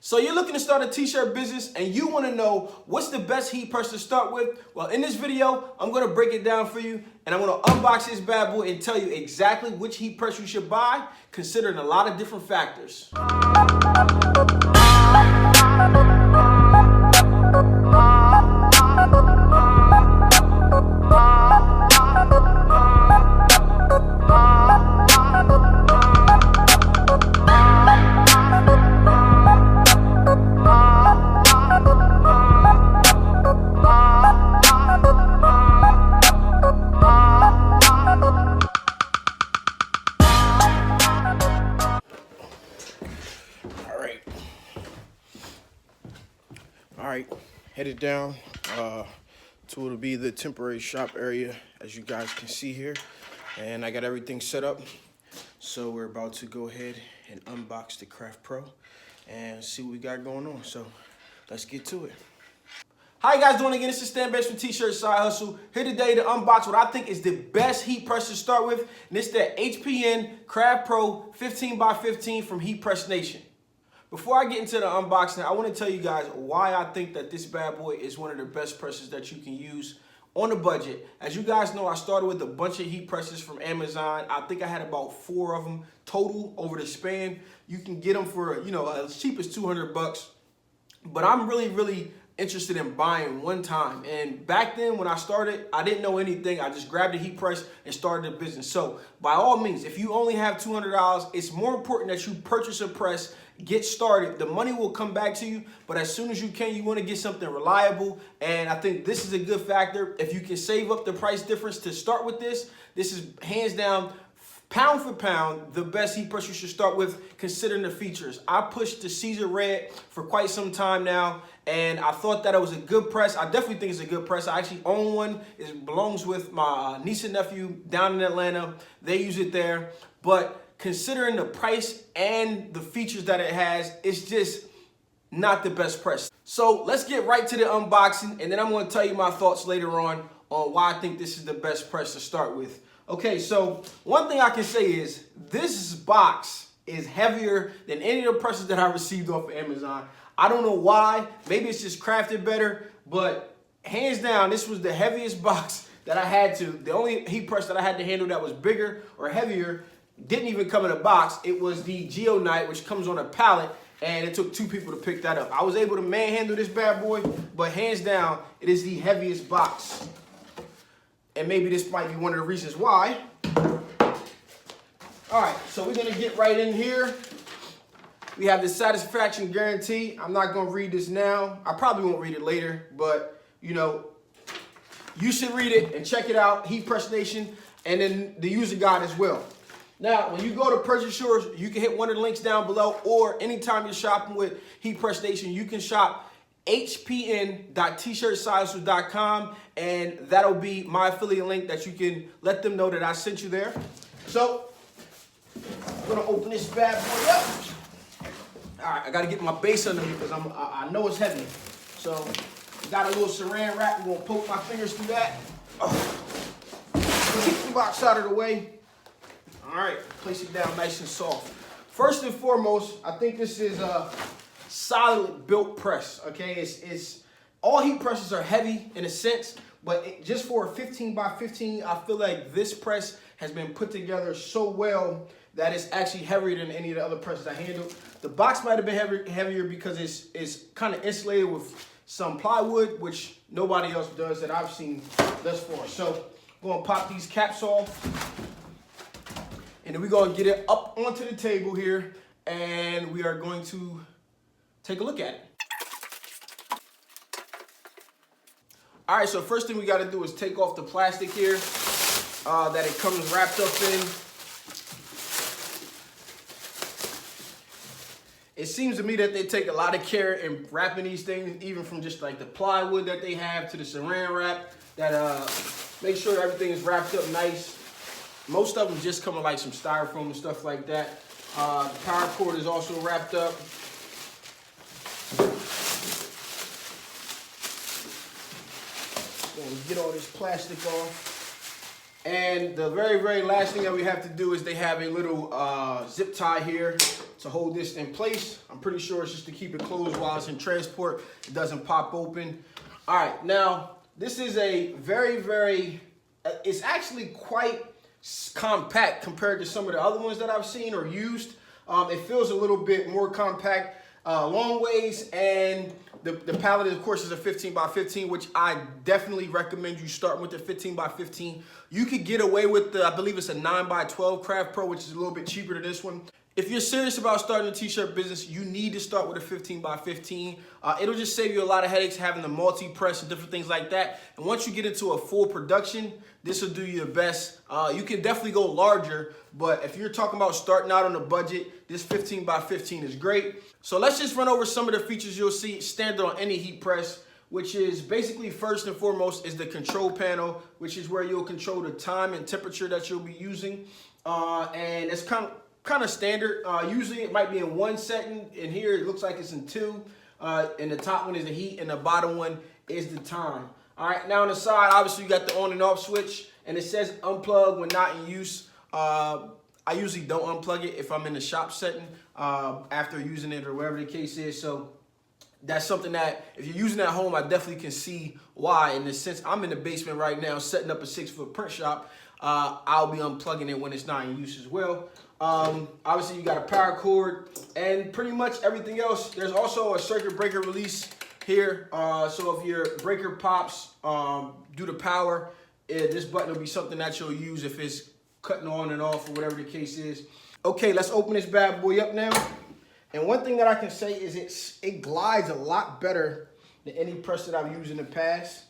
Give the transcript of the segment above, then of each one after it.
So you're looking to start a t-shirt business and you want to know what's the best heat press to start with? Well, in this video, I'm going to break it down for you and I'm going to unbox this bad boy and tell you exactly which heat press you should buy, considering a lot of different factors. All right, headed down to what'll be the temporary shop area, as you guys can see here. And I got everything set up. So we're about to go ahead and unbox the Craft Pro and see what we got going on. So let's get to it. How you guys doing again? This is Stan Bates from T-Shirt Side Hustle. Here today to unbox what I think is the best heat press to start with. And it's the HPN Craft Pro 15x15 from Heat Press Nation. Before I get into the unboxing, I want to tell you guys why I think that this bad boy is one of the best presses that you can use on a budget. As you guys know, I started with a bunch of heat presses from Amazon. I think I had about 4 of them total over the span. You can get them for, as cheap as 200 bucks. But I'm really interested in buying one time. And back then when I started, I didn't know anything. I just grabbed a heat press and started a business. So by all means, if you only have $200, it's more important that you purchase a press, get started. The money will come back to you, but as soon as you can, you want to get something reliable. And I think this is a good factor. If you can save up the price difference to start with this is hands down, pound for pound, the best heat press you should start with, considering the features. I pushed the Caesar Red for quite some time now, and I thought that it was a good press. I definitely think it's a good press. I actually own one. It belongs with my niece and nephew down in Atlanta. They use it there. But considering the price and the features that it has, it's just not the best press. So let's get right to the unboxing, and then I'm going to tell you my thoughts later on why I think this is the best press to start with. Okay, so one thing I can say is this box is heavier than any of the presses that I received off of Amazon. I don't know why. Maybe it's just crafted better, but hands down, this was the heaviest box that I had to. The only heat press that I had to handle that was bigger or heavier didn't even come in a box. It was the Geonite, which comes on a pallet, and it took 2 people to pick that up. I was able to manhandle this bad boy, but hands down, it is the heaviest box. And maybe this might be one of the reasons why. All right, so we're gonna get right in here. We have the satisfaction guarantee. I'm not gonna read this now. I probably won't read it later, but you should read it and check it out, Heat Press Nation, and then the user guide as well. Now, when you go to purchase yours, you can hit one of the links down below, or anytime you're shopping with Heat Press Nation, you can shop hpn.tshirtsidehustle.com, and that'll be my affiliate link that you can let them know that I sent you there. So I'm gonna open this bad boy up. All right, I gotta get my base under me because I know it's heavy. So got a little saran wrap. We're gonna poke my fingers through that. Get the box out of the way. All right, place it down nice and soft. First and foremost, I think this is a solid built press. Okay, it's all heat presses are heavy in a sense, but just for a 15x15, I feel like this press has been put together so well that it's actually heavier than any of the other presses I handled. The box might have been heavier because it's kind of insulated with some plywood, which nobody else does that I've seen thus far. So I'm gonna pop these caps off, and then we're gonna get it up onto the table here, and we are going to take a look at it. All right, so first thing we gotta do is take off the plastic here that it comes wrapped up in. It seems to me that they take a lot of care in wrapping these things, even from just like the plywood that they have to the saran wrap, that make sure everything is wrapped up nice. Most of them just come with like some styrofoam and stuff like that. The power cord is also wrapped up. Get all this plastic off. And the very last thing that we have to do is they have a little zip tie here to hold this in place. I'm pretty sure it's just to keep it closed while it's in transport. It doesn't pop open. All right, now this is a very, it's actually quite compact compared to some of the other ones that I've seen or used. It feels a little bit more compact, long ways, and the pallet, of course, is a 15 by 15, which I definitely recommend you start with the 15 by 15. You could get away with the, I believe it's a 9 by 12 Craft Pro, which is a little bit cheaper than this one. If you're serious about starting a t-shirt business, you need to start with a 15 by 15. It'll just save you a lot of headaches having the multi-press and different things like that. And once you get into a full production, this will do you the best. You can definitely go larger, but if you're talking about starting out on a budget, this 15 by 15 is great. So let's just run over some of the features you'll see standard on any heat press, which is basically first and foremost is the control panel, which is where you'll control the time and temperature that you'll be using. And it's kind of standard. Usually it might be in one setting, and here it looks like it's in two. And the top one is the heat, and the bottom one is the time. All right, now on the side, obviously you got the on and off switch, and it says unplug when not in use. I usually don't unplug it if I'm in the shop setting after using it or whatever the case is. So that's something that if you're using it at home, I definitely can see why. In the sense, I'm in the basement right now setting up a 6-foot print shop. I'll be unplugging it when it's not in use as well. Obviously you got a power cord and pretty much everything else. There's also a circuit breaker release here. So if your breaker pops due to power, this button will be something that you'll use if it's cutting on and off or whatever the case is. Okay, let's open this bad boy up now. And one thing that I can say is it glides a lot better than any press that I've used in the past.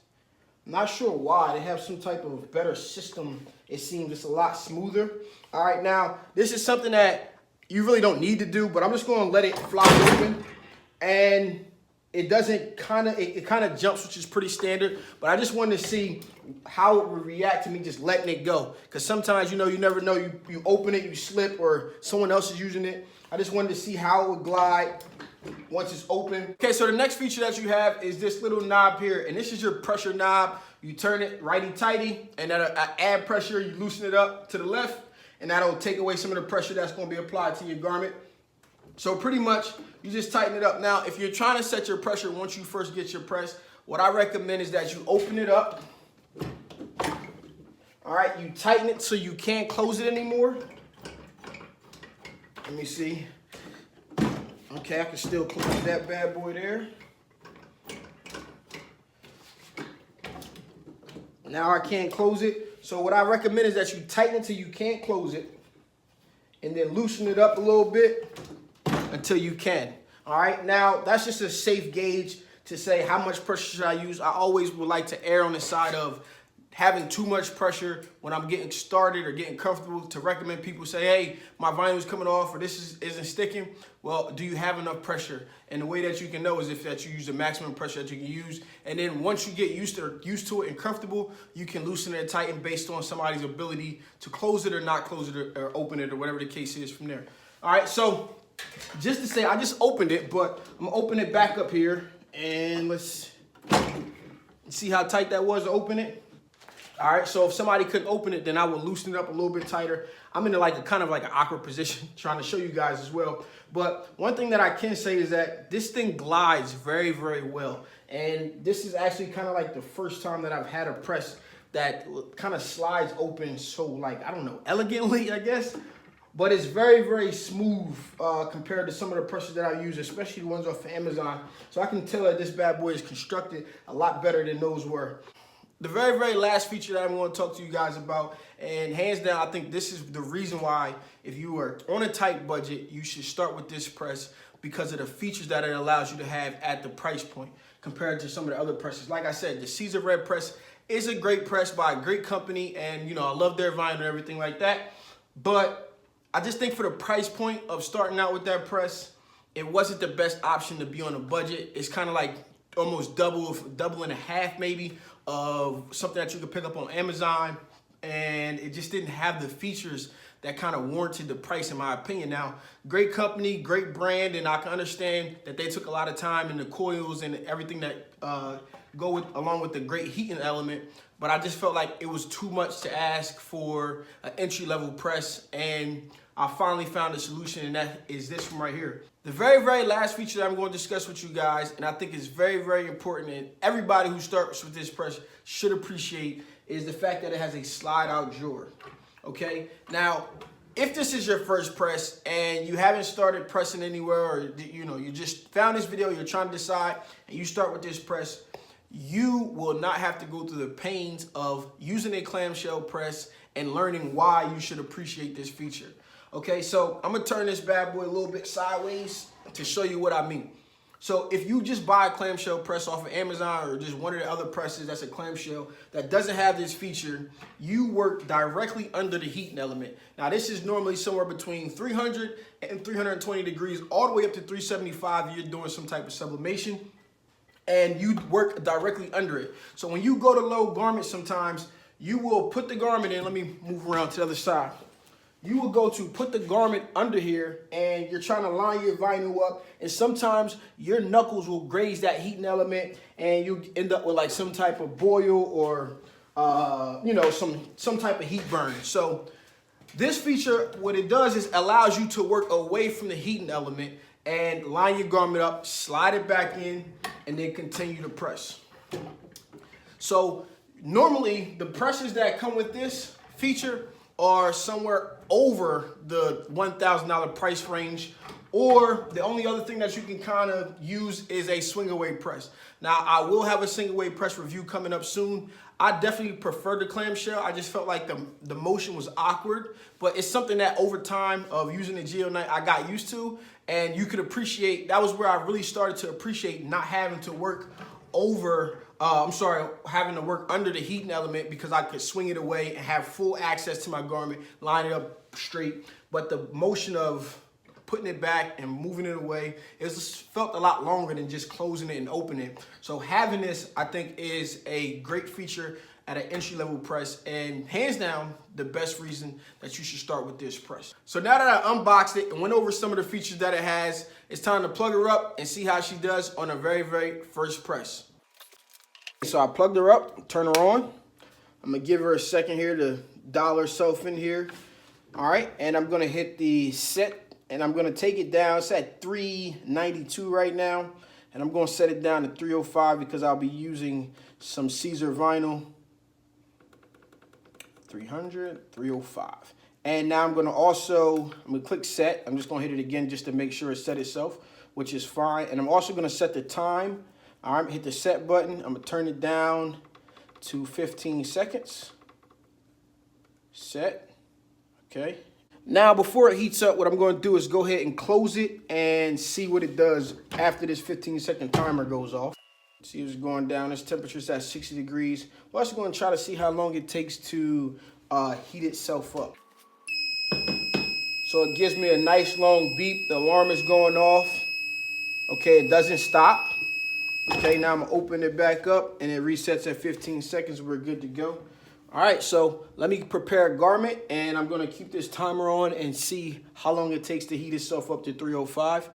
I'm not sure why. They have some type of better system. It seems it's a lot smoother. All right, now this is something that you really don't need to do, but I'm just going to let it fly open, and it doesn't it kind of jumps, which is pretty standard. But I just wanted to see how it would react to me just letting it go, because sometimes you never know, you open it, you slip, or someone else is using it. I just wanted to see how it would glide once it's open. Okay, so the next feature that you have is this little knob here, and this is your pressure knob. You turn it righty-tighty, and that'll add pressure. You loosen it up to the left, and that'll take away some of the pressure that's going to be applied to your garment. So pretty much, you just tighten it up. Now, if you're trying to set your pressure once you first get your press, what I recommend is that you open it up. All right, you tighten it so you can't close it anymore. Let me see. Okay, I can still close that bad boy there. Now I can't close it. So what I recommend is that you tighten it till you can't close it, and then loosen it up a little bit until you can. All right, now that's just a safe gauge to say how much pressure should I use. I always would like to err on the side of having too much pressure when I'm getting started or getting comfortable, to recommend people say, hey, my vinyl is coming off, or this isn't sticking. Well, do you have enough pressure? And the way that you can know is if that you use the maximum pressure that you can use. And then once you get used to it and comfortable, you can loosen it and tighten based on somebody's ability to close it or not close it, or open it, or whatever the case is from there. All right, so just to say, I just opened it, but I'm gonna open it back up here, and let's see how tight that was to open it. All right, so if somebody couldn't open it, then I would loosen it up a little bit tighter. I'm in like a kind of like an awkward position trying to show you guys as well. But one thing that I can say is that this thing glides very, very well. And this is actually kind of like the first time that I've had a press that kind of slides open so, like, I don't know, elegantly, I guess. But it's very, very smooth compared to some of the presses that I use, especially the ones off of Amazon. So I can tell that this bad boy is constructed a lot better than those were. The very, very last feature that I want to talk to you guys about, and hands down, I think this is the reason why, if you are on a tight budget, you should start with this press, because of the features that it allows you to have at the price point compared to some of the other presses. Like I said, the Caesar Red press is a great press by a great company, and I love their vinyl and everything like that. But I just think for the price point of starting out with that press, it wasn't the best option to be on a budget. It's kind of like almost double and a half maybe of something that you could pick up on Amazon, and it just didn't have the features that kind of warranted the price, in my opinion. Now, great company, great brand, and I can understand that they took a lot of time in the coils and everything that along with the great heating element, but I just felt like it was too much to ask for an entry-level press, and I finally found a solution, and that is this one right here. The very, very last feature that I'm going to discuss with you guys, and I think is very, very important, and everybody who starts with this press should appreciate, is the fact that it has a slide out drawer. Okay, now if this is your first press and you haven't started pressing anywhere, or you just found this video, you're trying to decide, and you start with this press, you will not have to go through the pains of using a clamshell press and learning why you should appreciate this feature. Okay, so I'm gonna turn this bad boy a little bit sideways to show you what I mean. So if you just buy a clamshell press off of Amazon or just one of the other presses that's a clamshell that doesn't have this feature, you work directly under the heating element. Now this is normally somewhere between 300 and 320 degrees, all the way up to 375 if you're doing some type of sublimation, and you work directly under it. So when you go to load garments, sometimes you will put the garment in. Let me move around to the other side. You will go to put the garment under here, and you're trying to line your vinyl up, and sometimes your knuckles will graze that heating element, and you end up with like some type of boil or some type of heat burn. So this feature, what it does is allows you to work away from the heating element and line your garment up, slide it back in, and then continue to press. So normally the presses that come with this feature are somewhere over the $1,000 price range, or the only other thing that you can kind of use is a swing away press. Now I will have a swing away press review coming up soon. I definitely prefer the clamshell. I just felt like the motion was awkward, but it's something that over time of using the Geonite I got used to, and you could appreciate. That was where I really started to appreciate not having to work having to work under the heating element, because I could swing it away and have full access to my garment, line it up straight. But the motion of putting it back and moving it away, it just felt a lot longer than just closing it and opening it. So having this, I think, is a great feature at an entry-level press, and hands down the best reason that you should start with this press. So now that I unboxed it and went over some of the features that it has, it's time to plug her up and see how she does on her very, very first press. So I plugged her up, turn her on. I'm gonna give her a second here to dial herself in here. All right, and I'm gonna hit the set, and I'm gonna take it down. It's at 392 right now, and I'm gonna set it down to 305 because I'll be using some Caesar vinyl. 300, 305. And now I'm gonna click set. I'm just gonna hit it again just to make sure it set itself, which is fine. And I'm also gonna set the time. All right, hit the set button. I'm gonna turn it down to 15 seconds. Set, okay. Now before it heats up, what I'm gonna do is go ahead and close it and see what it does after this 15-second timer goes off. See it's going down, this temperature's at 60 degrees. We're also gonna try to see how long it takes to heat itself up. So it gives me a nice long beep. The alarm is going off. Okay, it doesn't stop. Okay, now I'm gonna open it back up and it resets at 15 seconds. We're good to go. All right, so let me prepare a garment, and I'm gonna keep this timer on and see how long it takes to heat itself up to 305.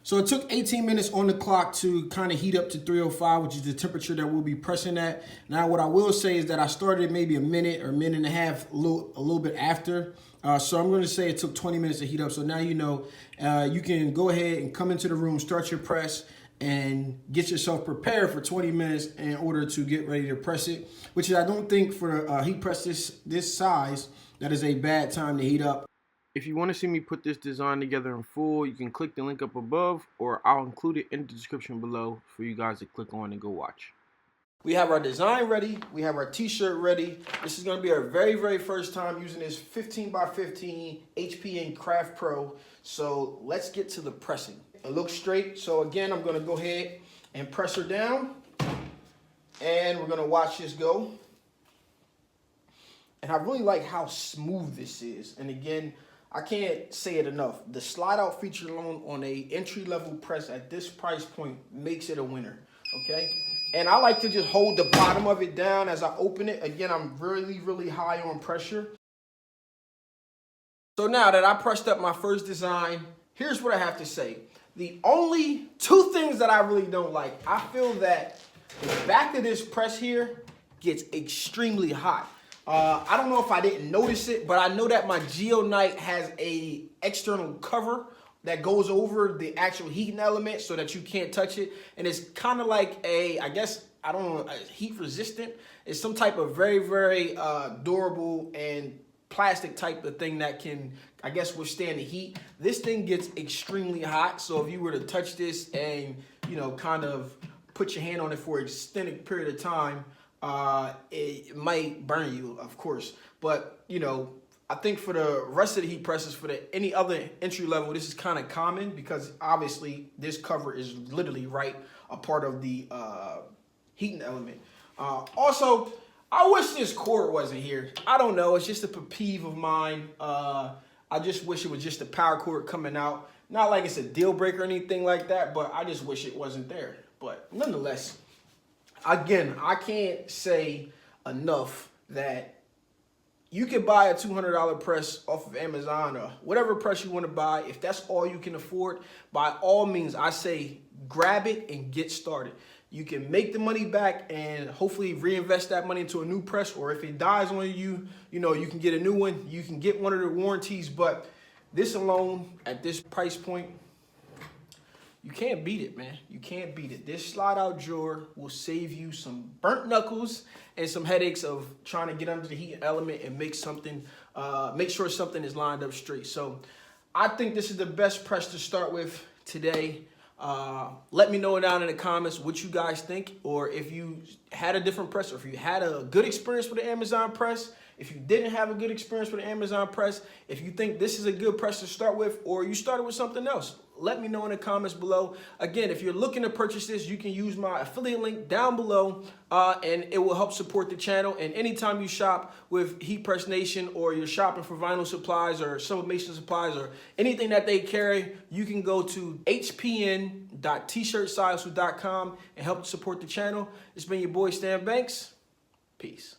So it took 18 minutes on the clock to kind of heat up to 305, which is the temperature that we'll be pressing at. Now, what I will say is that I started maybe a minute or minute and a half, a little bit after. So I'm going to say it took 20 minutes to heat up. So now you know you can go ahead and come into the room, start your press, and get yourself prepared for 20 minutes in order to get ready to press it, which is, I don't think for a heat press this size, that is a bad time to heat up. If you want to see me put this design together in full, you can click the link up above, or I'll include it in the description below for you guys to click on and go watch. We have our design ready. We have our t-shirt ready. This is going to be our very, very first time using this 15x15 HPN Craft Pro. So let's get to the pressing. It looks straight. So again, I'm going to go ahead and press her down, and we're going to watch this go. And I really like how smooth this is. And again, I can't say it enough. The slide out feature alone on a entry-level press at this price point makes it a winner, okay? And I like to just hold the bottom of it down as I open it. Again, I'm really, really high on pressure. So now that I pressed up my first design, here's what I have to say. The only two things that I really don't like, I feel that the back of this press here gets extremely hot. I don't know if I didn't notice it, but I know that my Geonite has a external cover that goes over the actual heating element so that you can't touch it. And it's kind of like a, I guess, I don't know, heat resistant. It's some type of very, very durable and plastic type of thing that can, I guess, withstand the heat. This thing gets extremely hot. So if you were to touch this and, you know, kind of put your hand on it for an extended period of time, it might burn you, of course. But, you know, I think for the rest of the heat presses, for any other entry level, this is kind of common because obviously this cover is literally right a part of the heating element. Also, I wish this cord wasn't here. I don't know. It's just a pet peeve of mine. I just wish it was just a power cord coming out. Not like it's a deal breaker or anything like that, but I just wish it wasn't there. But nonetheless, again, I can't say enough that you can buy a $200 press off of Amazon or whatever press you want to buy. If that's all you can afford, by all means, I say grab it and get started. You can make the money back and hopefully reinvest that money into a new press, or if it dies on you, you know, you can get a new one. You can get one of the warranties, but this alone at this price point, you can't beat it, man. You can't beat it. This slide out drawer will save you some burnt knuckles and some headaches of trying to get under the heat element and make something, make sure something is lined up straight. So I think this is the best press to start with today. Let me know down in the comments what you guys think, or if you had a different press, or if you had a good experience with the Amazon press, if you didn't have a good experience with the Amazon press, if you think this is a good press to start with, or you started with something else. Let me know in the comments below. Again, if you're looking to purchase this, you can use my affiliate link down below, and it will help support the channel. And anytime you shop with Heat Press Nation, or you're shopping for vinyl supplies or sublimation supplies or anything that they carry, you can go to hpn.tshirtsilesu.com and help support the channel. It's been your boy Stan Banks. Peace.